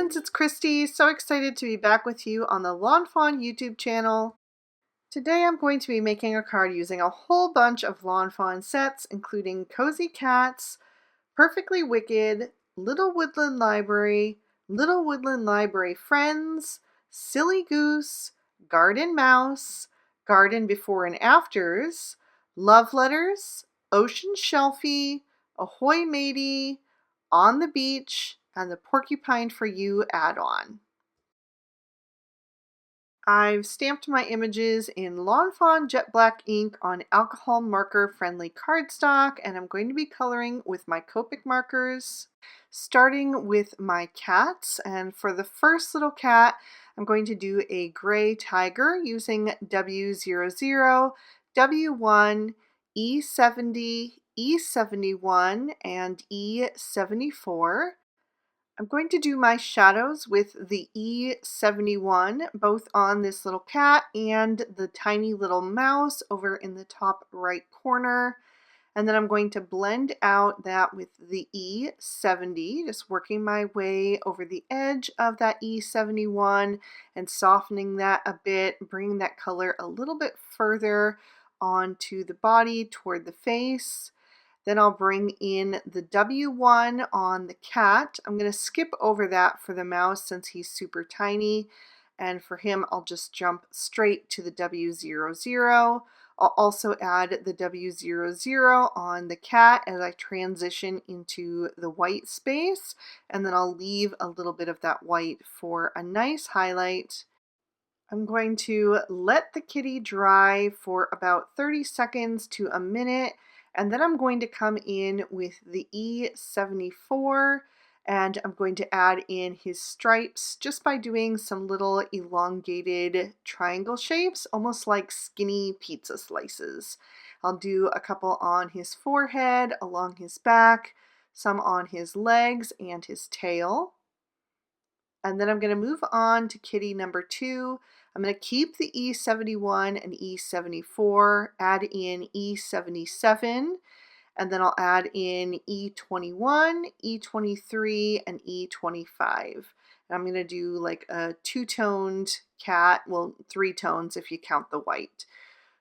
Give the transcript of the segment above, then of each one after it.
friends, it's Christy. So excited to be back with you on the Lawnfawn YouTube channel. Today I'm going to be making a card using a whole bunch of Lawnfawn sets, including Cozy Cats, Perfectly Wicked, Little Woodland Library Friends, Silly Goose, Garden Mouse, Garden Before and Afters, Love Letters, Ocean Shell-fie, Ahoy Matey, On the Beach, and the Porcu-Pine for You add-on. I've stamped my images in Lawnfawn Jet Black ink on alcohol marker friendly cardstock, and I'm going to be coloring with my Copic markers, starting with my cats. And for the first little cat, I'm going to do a gray tiger using W00, W1, E70, E71, and E74. I'm going to do my shadows with the E71, both on this little cat and the tiny little mouse over in the top right corner. And then I'm going to blend out that with the E70, just working my way over the edge of that E71 and softening that a bit, bringing that color a little bit further onto the body toward the face. Then I'll bring in the W1 on the cat. I'm going to skip over that for the mouse since he's super tiny. And for him, I'll just jump straight to the W00. I'll also add the W00 on the cat as I transition into the white space. And then I'll leave a little bit of that white for a nice highlight. I'm going to let the kitty dry for about 30 seconds to a minute. And then I'm going to come in with the E74 and I'm going to add in his stripes just by doing some little elongated triangle shapes, almost like skinny pizza slices. I'll do a couple on his forehead, along his back, some on his legs and his tail. And then I'm going to move on to kitty number 2. I'm going to keep the E71 and E74, add in E77, and then I'll add in E21, E23, and E25. And I'm going to do like a 2-toned cat, well, 3 tones if you count the white.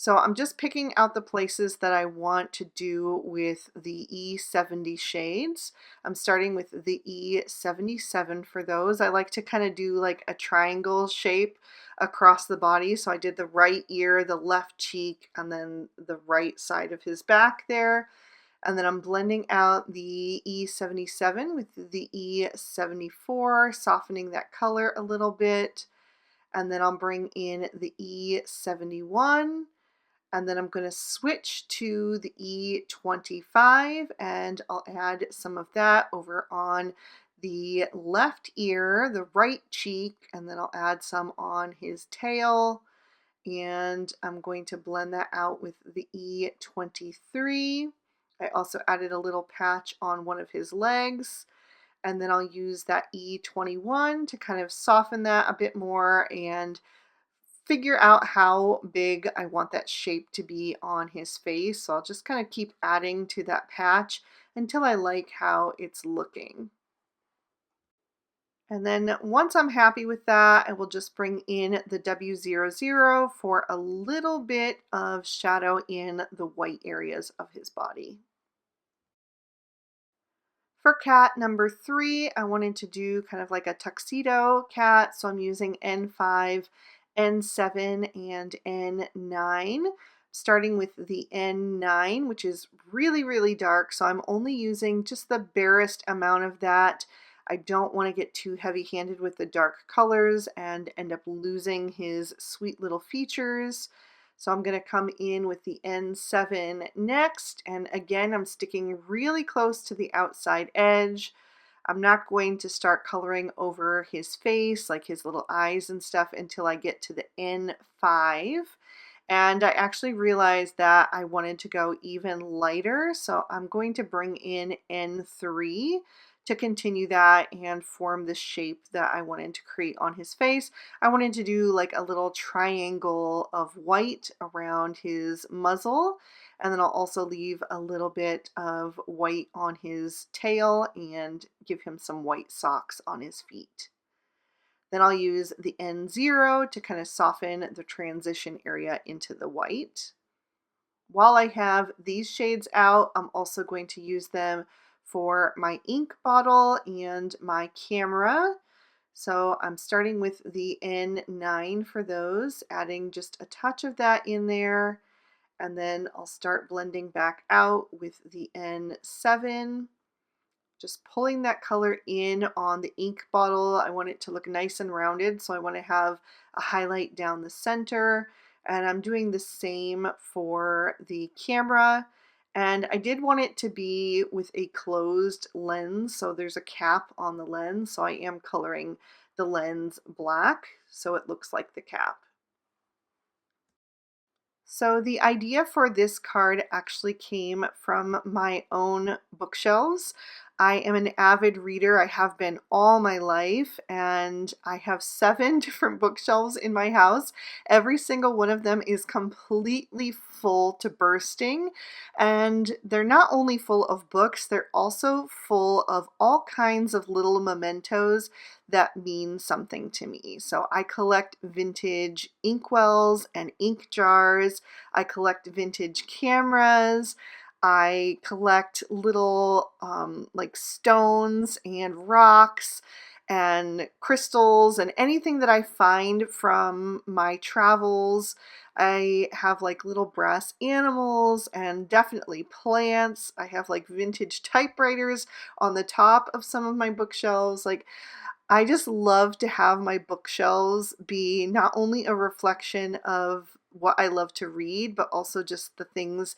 So I'm just picking out the places that I want to do with the E70 shades. I'm starting with the E77 for those. I like to kind of do like a triangle shape across the body. So I did the right ear, the left cheek, and then the right side of his back there. And then I'm blending out the E77 with the E74, softening that color a little bit. And then I'll bring in the E71. And then I'm going to switch to the E25 and I'll add some of that over on the left ear, the right cheek, and then I'll add some on his tail. And I'm going to blend that out with the E23. I also added a little patch on one of his legs. And then I'll use that E21 to kind of soften that a bit more and figure out how big I want that shape to be on his face. So I'll just kind of keep adding to that patch until I like how it's looking. And then once I'm happy with that, I will just bring in the W00 for a little bit of shadow in the white areas of his body. For cat number 3, I wanted to do kind of like a tuxedo cat, so I'm using N5, N7, and N9. Starting with the N9, which is really, really dark, so I'm only using just the barest amount of that. I don't want to get too heavy-handed with the dark colors and end up losing his sweet little features. So I'm going to come in with the N7 next, and again I'm sticking really close to the outside edge. I'm not going to start coloring over his face, like his little eyes and stuff, until I get to the N5. And I actually realized that I wanted to go even lighter, so I'm going to bring in N3 to continue that and form the shape that I wanted to create on his face. I wanted to do like a little triangle of white around his muzzle, and then I'll also leave a little bit of white on his tail and give him some white socks on his feet. Then I'll use the N0 to kind of soften the transition area into the white. While I have these shades out, I'm also going to use them for my ink bottle and my camera. So I'm starting with the N9 for those, adding just a touch of that in there, and then I'll start blending back out with the N7. Just pulling that color in on the ink bottle. I want it to look nice and rounded, so I want to have a highlight down the center. And I'm doing the same for the camera. And I did want it to be with a closed lens, so there's a cap on the lens, so I am coloring the lens black so it looks like the cap. So the idea for this card actually came from my own bookshelves. I am an avid reader. I have been all my life, and I have 7 different bookshelves in my house. Every single one of them is completely full to bursting, and they're not only full of books, they're also full of all kinds of little mementos that mean something to me. So I collect vintage inkwells and ink jars. I collect vintage cameras. I collect little like stones and rocks and crystals and anything that I find from my travels. I have like little brass animals and definitely plants. I have like vintage typewriters on the top of some of my bookshelves. Like, I just love to have my bookshelves be not only a reflection of what I love to read, but also just the things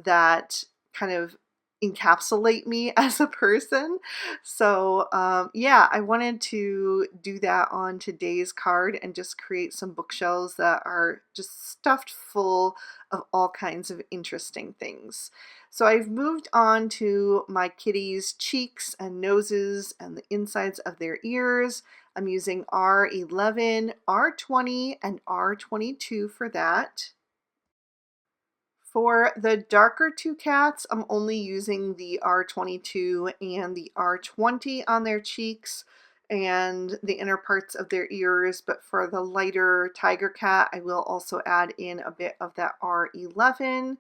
that kind of encapsulate me as a person. So yeah, I wanted to do that on today's card and just create some bookshelves that are just stuffed full of all kinds of interesting things. So I've moved on to my kitties' cheeks and noses and the insides of their ears. I'm using R11, R20, and R22 for that. For the darker two cats, I'm only using the R22 and the R20 on their cheeks and the inner parts of their ears, but for the lighter tiger cat, I will also add in a bit of that R11.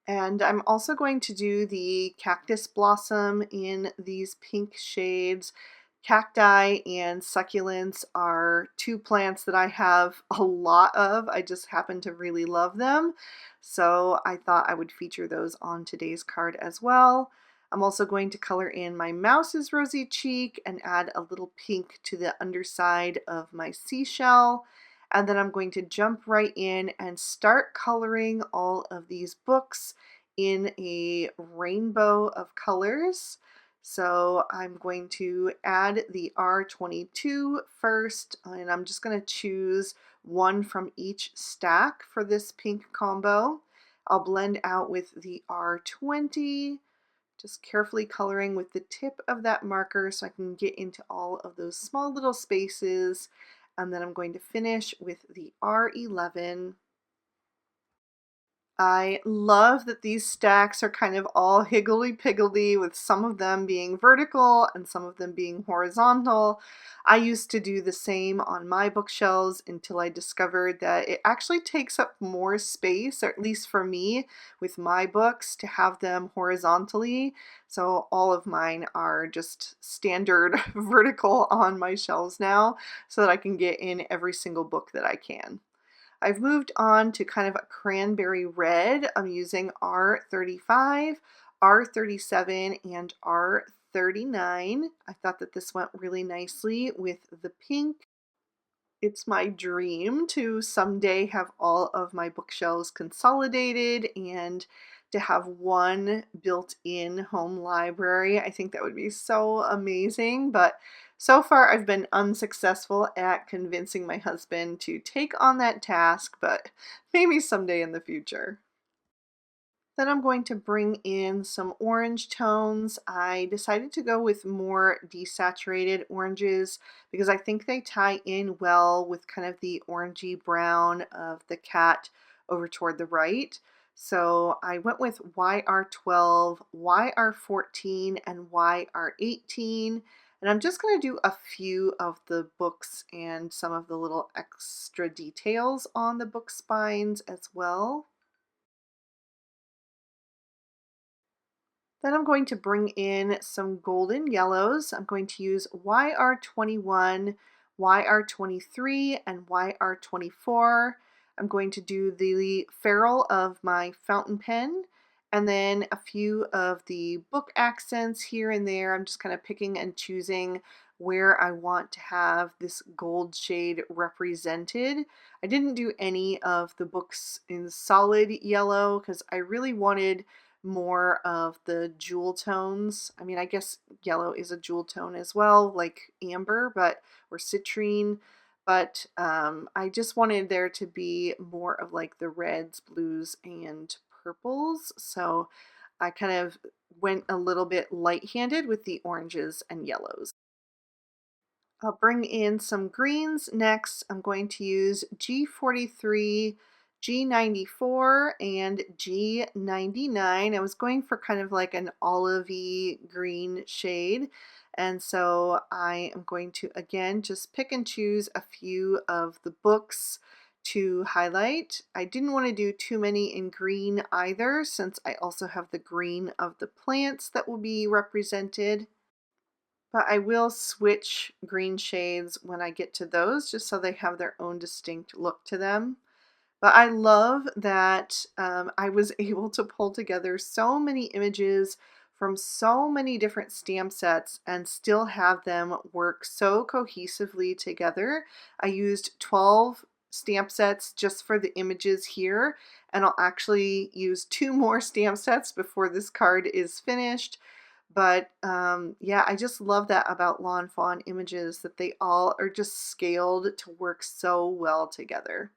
And I'm also going to do the cactus blossom in these pink shades. Cacti and succulents are 2 plants that I have a lot of. I just happen to really love them. So I thought I would feature those on today's card as well. I'm also going to color in my mouse's rosy cheek and add a little pink to the underside of my seashell. And then I'm going to jump right in and start coloring all of these books in a rainbow of colors. So I'm going to add the R22 first, and I'm just going to choose one from each stack for this pink combo. I'll blend out with the R20, just carefully coloring with the tip of that marker so I can get into all of those small little spaces. And then I'm going to finish with the R11. I love that these stacks are kind of all higgledy-piggledy, with some of them being vertical and some of them being horizontal. I used to do the same on my bookshelves until I discovered that it actually takes up more space, or at least for me, with my books, to have them horizontally. So all of mine are just standard vertical on my shelves now, so that I can get in every single book that I can. I've moved on to kind of a cranberry red. I'm using R35, R37, and R39. I thought that this went really nicely with the pink. It's my dream to someday have all of my bookshelves consolidated and to have one built-in home library. I think that would be so amazing, but so far I've been unsuccessful at convincing my husband to take on that task, but maybe someday in the future. Then I'm going to bring in some orange tones. I decided to go with more desaturated oranges because I think they tie in well with kind of the orangey brown of the cat over toward the right. So I went with YR12, YR14, and YR18. And I'm just going to do a few of the books and some of the little extra details on the book spines as well. Then I'm going to bring in some golden yellows. I'm going to use YR21, YR23, and YR24. I'm going to do the ferrule of my fountain pen and then a few of the book accents here and there. I'm just kind of picking and choosing where I want to have this gold shade represented. I didn't do any of the books in solid yellow because I really wanted more of the jewel tones. I mean, I guess yellow is a jewel tone as well, like amber, but or citrine. But I just wanted there to be more of like the reds, blues, and purples. So I kind of went a little bit light-handed with the oranges and yellows. I'll bring in some greens next. I'm going to use G43, G94, and G99. I was going for kind of like an olivey green shade. And so I am going to, again, just pick and choose a few of the books to highlight. I didn't want to do too many in green either, since I also have the green of the plants that will be represented. But I will switch green shades when I get to those, just so they have their own distinct look to them. But I love that I was able to pull together so many images from so many different stamp sets and still have them work so cohesively together. I used 12 stamp sets just for the images here, and I'll actually use 2 more stamp sets before this card is finished. But yeah, I just love that about Lawn Fawn images, that they all are just scaled to work so well together.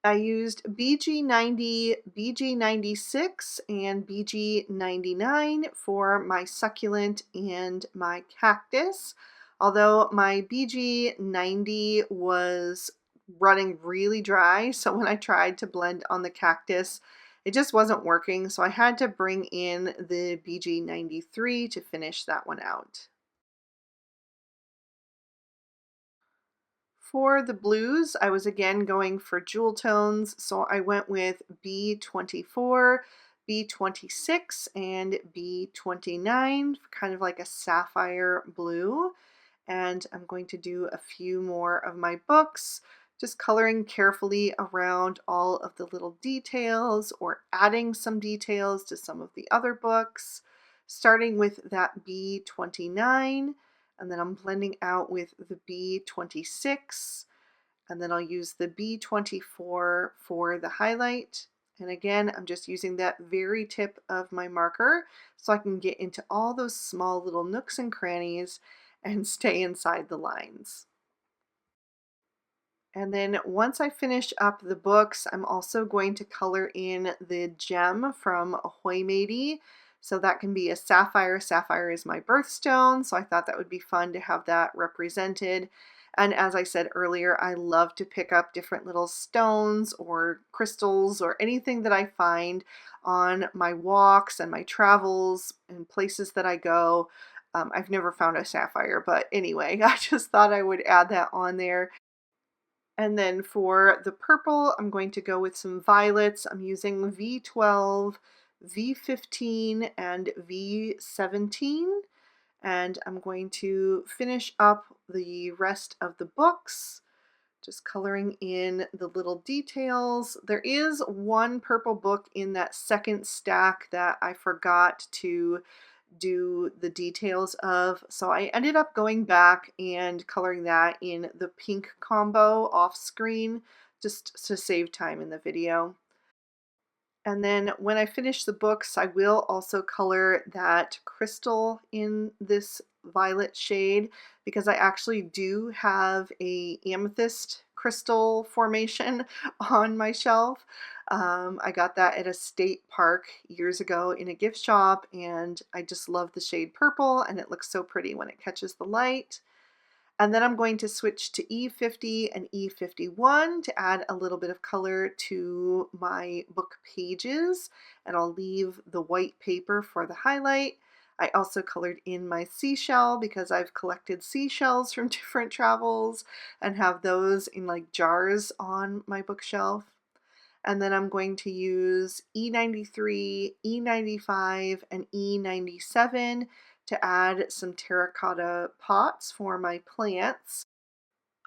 I used BG90, BG96, and BG99 for my succulent and my cactus. Although my BG90 was running really dry, so when I tried to blend on the cactus, it just wasn't working, so I had to bring in the BG93 to finish that one out. For the blues, I was again going for jewel tones, so I went with B24, B26, and B29, kind of like a sapphire blue. And I'm going to do a few more of my books, just coloring carefully around all of the little details or adding some details to some of the other books, starting with that B29, and then I'm blending out with the B26, and then I'll use the B24 for the highlight. And again, I'm just using that very tip of my marker so I can get into all those small little nooks and crannies and stay inside the lines. And then once I finish up the books, I'm also going to color in the gem from Ahoy Matey. So that can be a sapphire. Sapphire is my birthstone, so I thought that would be fun to have that represented. And as I said earlier, I love to pick up different little stones or crystals or anything that I find on my walks and my travels and places that I go. I've never found a sapphire, but anyway, I just thought I would add that on there. And then for the purple, I'm going to go with some violets. I'm using V12, V15, and V17. And I'm going to finish up the rest of the books, just coloring in the little details. There is one purple book in that second stack that I forgot to do the details of, so I ended up going back and coloring that in the pink combo off screen just to save time in the video. And then when I finish the books, I will also color that crystal in this violet shade, because I actually do have a amethyst crystal formation on my shelf. I got that at a state park years ago in a gift shop, and I just love the shade purple, and it looks so pretty when it catches the light. And then I'm going to switch to E50 and E51 to add a little bit of color to my book pages, and I'll leave the white paper for the highlight. I also colored in my seashell because I've collected seashells from different travels and have those in like jars on my bookshelf. And then I'm going to use E93, E95, and E97 to add some terracotta pots for my plants.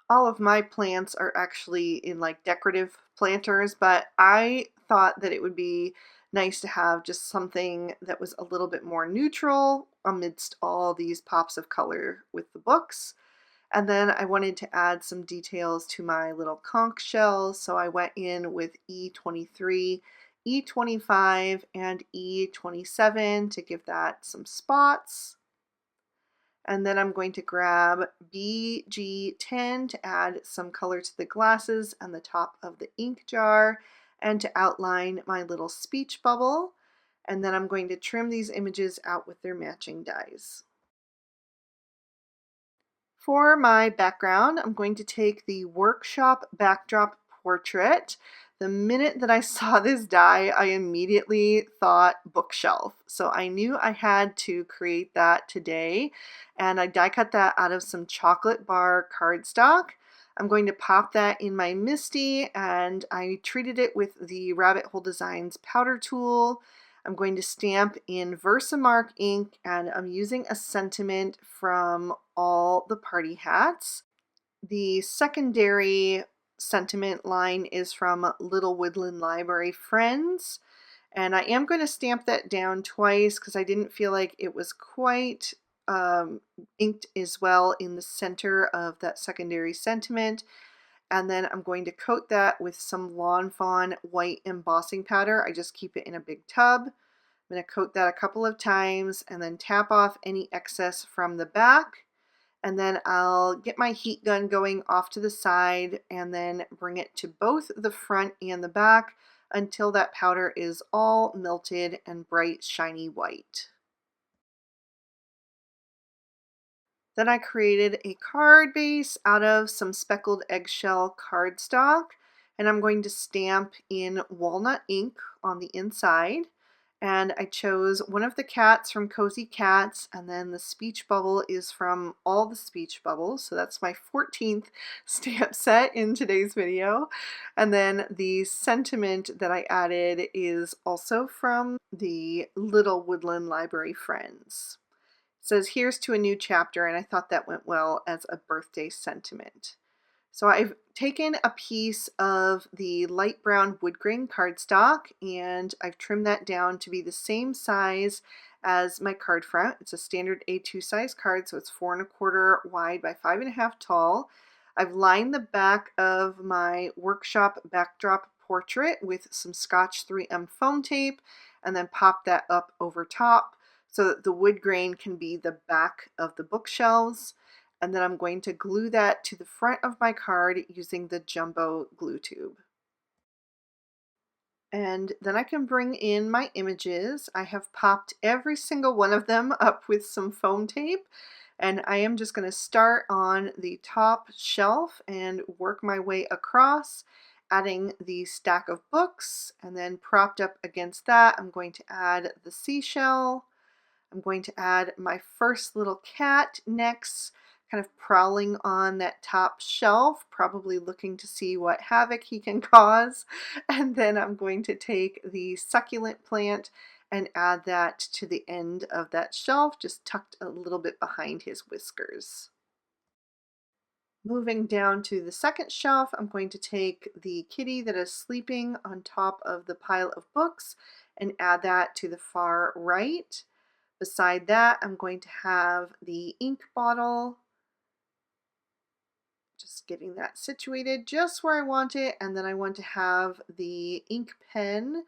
All of my plants are actually in like decorative planters, but I thought that it would be nice to have just something that was a little bit more neutral amidst all these pops of color with the books. And then I wanted to add some details to my little conch shells, so I went in with E23, E25, and E27 to give that some spots. And then I'm going to grab BG10 to add some color to the glasses and the top of the ink jar and to outline my little speech bubble. And then I'm going to trim these images out with their matching dies. For my background, I'm going to take the workshop backdrop portrait. The minute that I saw this die, I immediately thought bookshelf. So I knew I had to create that today, and I die cut that out of some chocolate bar cardstock. I'm going to pop that in my MISTI, and I treated it with the Rabbit Hole Designs powder tool. I'm going to stamp in Versamark ink, and I'm using a sentiment from all the party hats. The secondary sentiment line is from Little Woodland Library Friends, and I am going to stamp that down twice because I didn't feel like it was quite inked as well in the center of that secondary sentiment. And then I'm going to coat that with some lawnfawn white embossing powder. I just keep it in a big tub. I'm going to coat that a couple of times and then tap off any excess from the back. And then I'll get my heat gun going off to the side and then bring it to both the front and the back until that powder is all melted and bright shiny white. Then I created a card base out of some speckled eggshell cardstock, and I'm going to stamp in walnut ink on the inside. And I chose one of the cats from Cozy Cats, and then the speech bubble is from all the speech bubbles, so that's my 14th stamp set in today's video. And then the sentiment that I added is also from the Little Woodland Library Friends. It says, "Here's to a new chapter," and I thought that went well as a birthday sentiment. So I've taken a piece of the light brown woodgrain cardstock and I've trimmed that down to be the same size as my card front. It's a standard A2 size card, so it's 4 1/4 wide by 5 1/2 tall. I've lined the back of my workshop backdrop portrait with some Scotch 3M foam tape and then popped that up over top so that the wood grain can be the back of the bookshelves. And then I'm going to glue that to the front of my card using the jumbo glue tube. And then I can bring in my images. I have popped every single one of them up with some foam tape, and I am just going to start on the top shelf and work my way across, adding the stack of books, and then propped up against that I'm going to add the seashell. I'm going to add my first little cat next, kind of prowling on that top shelf, probably looking to see what havoc he can cause. And then I'm going to take the succulent plant and add that to the end of that shelf, just tucked a little bit behind his whiskers. Moving down to the second shelf, I'm going to take the kitty that is sleeping on top of the pile of books and add that to the far right. Beside that, I'm going to have the ink bottle, just getting that situated just where I want it, and then I want to have the ink pen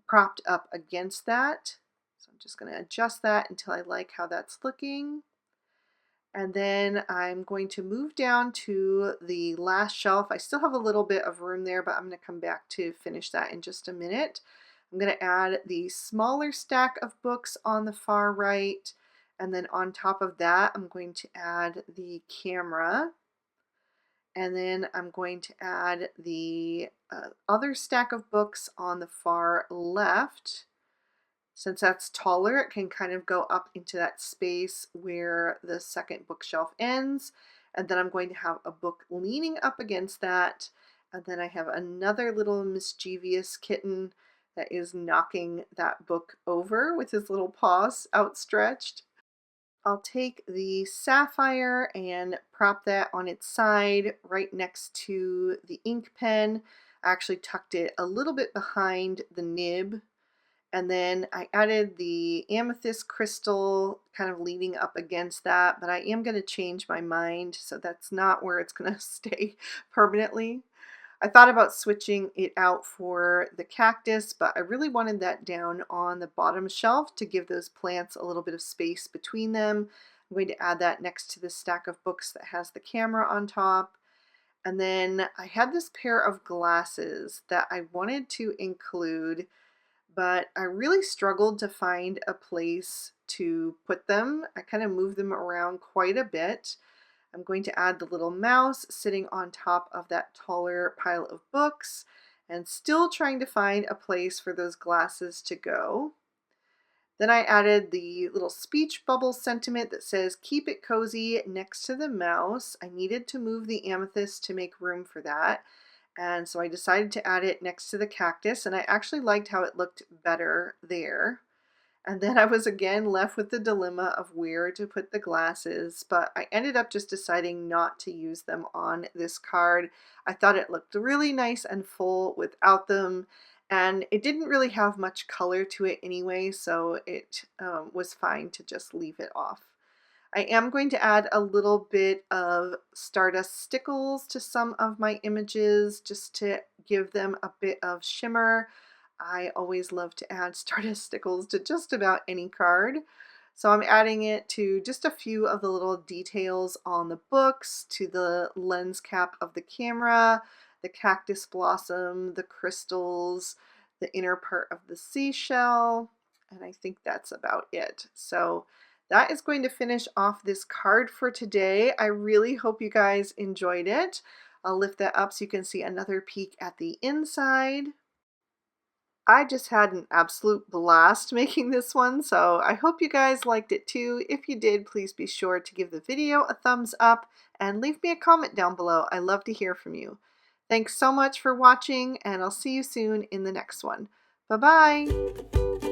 propped up against that. So I'm just going to adjust that until I like how that's looking. And then I'm going to move down to the last shelf. I still have a little bit of room there, but I'm going to come back to finish that in just a minute. I'm going to add the smaller stack of books on the far right, and then on top of that I'm going to add the camera, and then I'm going to add the other stack of books on the far left. Since that's taller, it can kind of go up into that space where the second bookshelf ends. And then I'm going to have a book leaning up against that. And then I have another little mischievous kitten that is knocking that book over with his little paws outstretched. I'll take the sapphire and prop that on its side right next to the ink pen. I actually tucked it a little bit behind the nib, and then I added the amethyst crystal kind of leading up against that, but I am going to change my mind, so that's not where it's going to stay permanently. I thought about switching it out for the cactus, but I really wanted that down on the bottom shelf to give those plants a little bit of space between them. I'm going to add that next to the stack of books that has the camera on top. And then I had this pair of glasses that I wanted to include, but I really struggled to find a place to put them. I kind of moved them around quite a bit. I'm going to add the little mouse sitting on top of that taller pile of books, and still trying to find a place for those glasses to go. Then I added the little speech bubble sentiment that says keep it cozy next to the mouse. I needed to move the amethyst to make room for that. And so I decided to add it next to the cactus, and I actually liked how it looked better there. And then I was again left with the dilemma of where to put the glasses, but I ended up just deciding not to use them on this card. I thought it looked really nice and full without them, and it didn't really have much color to it anyway, so it was fine to just leave it off. I am going to add a little bit of Stardust Stickles to some of my images just to give them a bit of shimmer. I always love to add Stardust Stickles to just about any card. So I'm adding it to just a few of the little details on the books, to the lens cap of the camera, the cactus blossom, the crystals, the inner part of the seashell, and I think that's about it. So that is going to finish off this card for today. I really hope you guys enjoyed it. I'll lift that up so you can see another peek at the inside. I just had an absolute blast making this one, so I hope you guys liked it too. If you did, please be sure to give the video a thumbs up and leave me a comment down below. I love to hear from you. Thanks so much for watching, and I'll see you soon in the next one. Bye-bye!